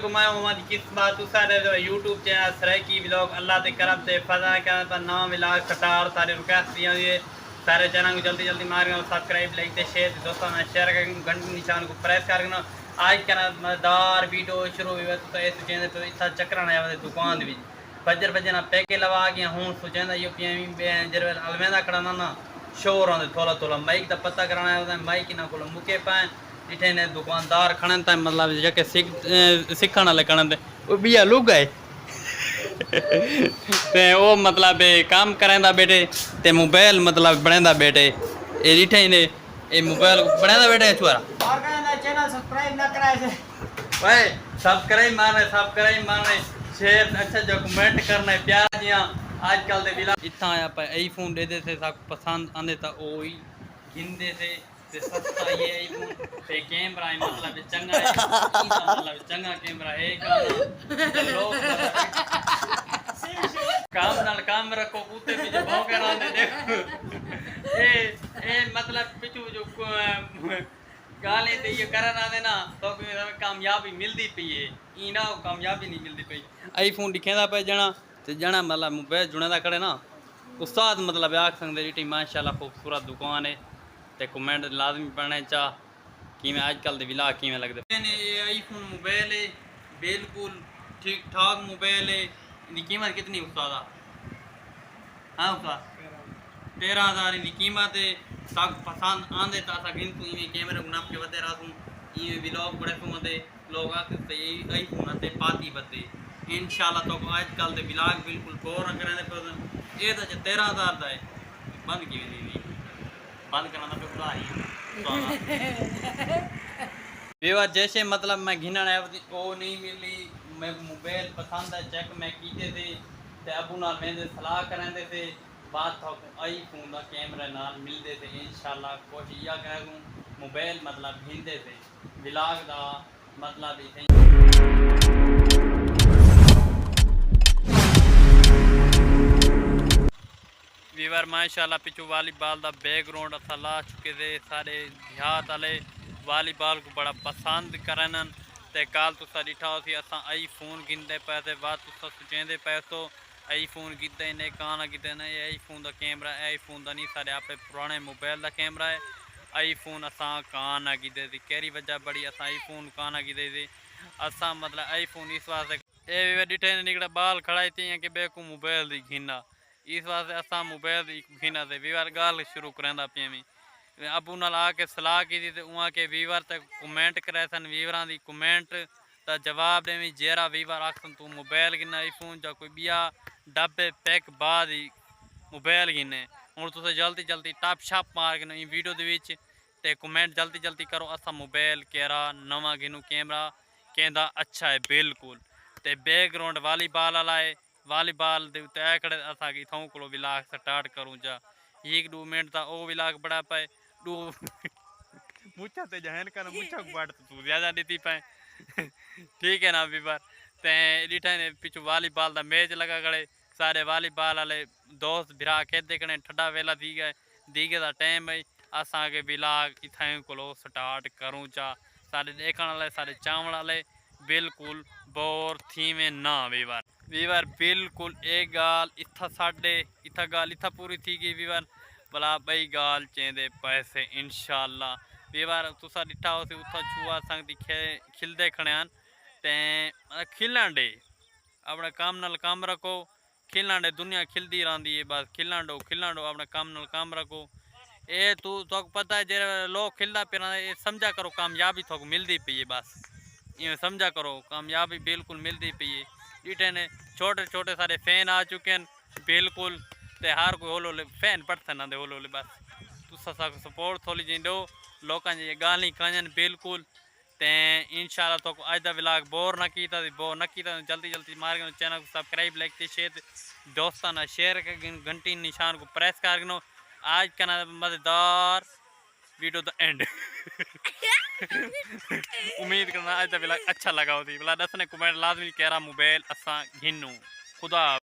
वालेकुम मैं मोहम्मद किस्मत तू सारे यूट्यूब चैनल सराकी व्लॉग अल्लाह के करम से फजा का पर नवा व्लॉग स्टार सारे रिक्वेस्ट दिया ये सारे चैनल को जल्दी जल्दी मार कर सब्सक्राइब लाइक ते शेयर दोस्तों में शेयर कर घंटी निशान को प्रेस कर आज का मजेदार वीडियो शुरू हुई तो इस चैनल पे इतना चक्कर आने वाले दुकान भी फजर फजर ना पैके लवा गया हूँ सोचेंदा यो जर अलमेदा खड़ा ना शोर आते थोड़ा थोड़ा माइक का पता कराना है माइक ना को मुके पाए इठे ने दुकानदार खड़न त मतलब जेके सिखण वाले खड़न वो बिया लुक गए ते वो मतलब काम करेंदा बेटे ते मोबाइल मतलब बनेंदा बेटे ए इठे ने ए मोबाइल बनेंदा बेटे छुआरा और कहना चैनल सब्सक्राइब ना कराए से भाई सब्सक्राइब मारने शेयर अच्छा जो कमेंट करना प्यार जिया आजकल दे विला इतना आया पर आईफोन दे दे से सब पसंद आंदे ता ओ ही गिनदे से सस्ता ये आईफोन पे कैमरा है मतलब चंगा है मतलब चंगा कैमरा है काम रखो कूते भी जो भौंके रहंदे देखो ए मतलब पिछू जो गाली ते ये करन आंदे ना तो कामयाबी मिलदी पई है इना कामयाबी नहीं मिलदी पई आईफोन दिखेंदा पे जना ते जना मतलब मोबाइल जुनेदा खड़े ना उस्ताद मतलब आख सकदे री माशाल्लाह खूबसूरत दुकान है ते कमेंट लाजमी पढ़ने चाह कि मैं आजकल दे विला कि लगते ये आईफोन मोबाइल है बिल्कुल ठीक ठाक मोबाइल है इनकी कीमत कितनी उस्तादा हाँ उस्ताद 13,000 इनकी कीमत है सब पसंद आंदे ता सा गिनतू इवे कैमरे को नाप के वदे रासू इवे व्लॉग बड़े सुमदे लोग आते ये आईफोन आते पाती बते इंशाल्लाह तो आजकल दे व्लॉग बिल्कुल बोर न करे पर ये तो 13,000 दा है बंद की दी बंद करना तो बुला ही जैसे मतलब मैं घिनन है वो नहीं मिली मैं मोबाइल पसंद है चेक मैं कीते थे ते अबू नाल मेरे सलाह करेंदे थे बात था आईफोन का कैमरा नाल मिलते थे इंशाल्लाह कोशिश या करूँ मोबाइल मतलब घिनते थे व्लॉग दा मतलब वीवर माशाल्लाह पिछू वालीबॉल का बैकग्राउंड असा ला चुके थे सारे देहात वाले वालीबॉल को बड़ा पसंद करन ते कल तुसा डिठा हो असा आईफोन गिनते पे थे बाद तुसा सोचेंदे पे तो आईफोन गिनते ने काना गिनते ने आईफोन का कैमरा आईफोन का नहीं सारे आपे पुराने मोबाइल का कैमरा है आईफोन असा काना गिनते थी केरी वजह बड़ी असा आईफोन काना गिनते थी असा मतलब आईफोन इस वास्ते ए डिठे निकड़ा बाल खड़ाई थी कि बेकू मोबाइल दी घिना इस वास्ते असा मोबाइल घिना थे वीवर गाल शुरू करेंदा पे में अबू नाल आके सलाह की थी उहाँ के वीवर तक कमेंट करे सन वीवरां दी कमेंट ता जवाब देवी जेरा वीवर आखन तू मोबाइल गिना आईफोन जा कोई बिया डब्बे पैक बाद ही मोबाइल गिने हुण तुस जल्दी जल्दी टप छप मार गिनो इन वीडियो दे विच ते कमेंट जल्दी जल्दी करो असा मोबाइल केरा नवा गिनू कैमरा कहंदा अच्छा है बिल्कुल ते बैकग्राउंड वालीबॉल वाला है वालीबॉल दे उत्ते खड़े असा की इथों को व्लॉग स्टार्ट करूँ जा 1-2 मिनट ता ओ व्लॉग बड़ा पाए दो मुच्छा ते जहन कर मुच्छा बाट तू ज्यादा देती पाए ठीक है ना वीवर ते डिठा ने पिछु वालीबॉल दा मैच लगा गड़े सारे वालीबॉल वाले दोस्त बिरा खेदे कने ठंडा वेला दी गए दीगे दा टाइम है असा के व्लॉग इथां को स्टार्ट करूँ चा सारे देखने वाले सारे चावल वाले बिल्कुल बोर थी में ना वीवर बिल्कुल एक गाल इथा साढ़े इथा गाल इथा पूरी थी गई वीवर भला बई गाल चेंदे पैसे इंशाल्लाह वीवर तुसा डिठा हो उथा छुआ संग खिलते खड़ियान ते खिलन डे अपने काम नाल काम रखो खिलन डे दुनिया खिलती रही है बस खिलन दो अपने काम नाल काम रखो ए तू तो पता है जे लोग खिलता फिर समझा करो कामयाबी तो मिलती पई है बस इवें समझा करो कामयाबी बिल्कुल मिलती पई है इटे ने छोटे छोटे सारे फैन आ चुके हैं बिल्कुल ते हर कोई होलो फैन पड़ते ना दे होलो बस तुसा सपोर्ट थोड़ी जी दो लोगों ये गाली कजन बिल्कुल ते इंशाल्लाह तो अज का व्लॉग बोर ना कीता जल्दी जल्दी मार गए चैनल को सब्सक्राइब लाइक ते शेयर दोस्तों ना शेयर कर घंटी निशान को प्रेस कर गनो आज का ना मजेदार वीडियो द एंड उम्मीद करना आज का व्लॉग अच्छा लगा होती दसने कमेंट लाजमी कह रहा मोबाइल असा घिनू खुदा।